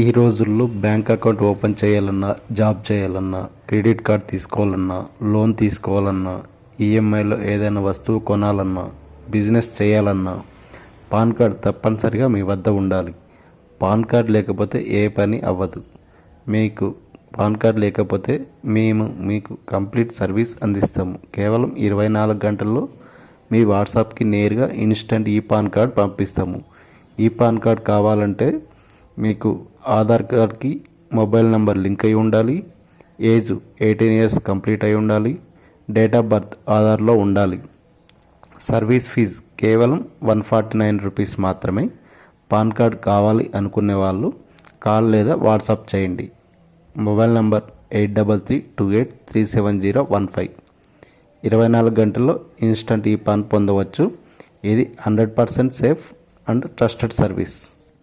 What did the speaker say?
ఈ రోజుల్లో bank account open చేయాలన్నా, జాబ్ చేయాలన్నా, క్రెడిట్ కార్డ్ తీసుకోవాలన్నా, లోన్ తీసుకోవాలన్నా, ఈఎంఐలో ఏదైనా వస్తువు కొనాలన్నా, బిజినెస్ చేయాలన్నా పాన్ కార్డ్ తప్పనిసరిగా మీ వద్ద ఉండాలి. పాన్ కార్డ్ లేకపోతే ఏ పని అవ్వదు. మీకు పాన్ కార్డ్ లేకపోతే మేము మీకు కంప్లీట్ సర్వీస్ అందిస్తాము. కేవలం 24 గంటల్లో మీ వాట్సాప్కి నేరుగా ఇన్స్టెంట్ ఈ పాన్ కార్డ్ పంపిస్తాము. ఈ పాన్ కార్డ్ కావాలంటే మీకు ఆధార్ కార్డ్కి మొబైల్ నెంబర్ లింక్ అయి ఉండాలి, ఏజ్ 18 ఇయర్స్ కంప్లీట్ అయి ఉండాలి, డేట్ ఆఫ్ బర్త్ ఆధార్లో ఉండాలి. సర్వీస్ ఫీజు కేవలం 149 రూపీస్ మాత్రమే. పాన్ కార్డ్ కావాలి అనుకునే వాళ్ళు కాల్ లేదా వాట్సాప్ చేయండి. Mobile number 8332837015. 24 గంటల్లో ఇన్స్టంట్ ఈ పాన్ పొందవచ్చు. ఇది 100% సేఫ్ అండ్ ట్రస్టెడ్ సర్వీస్.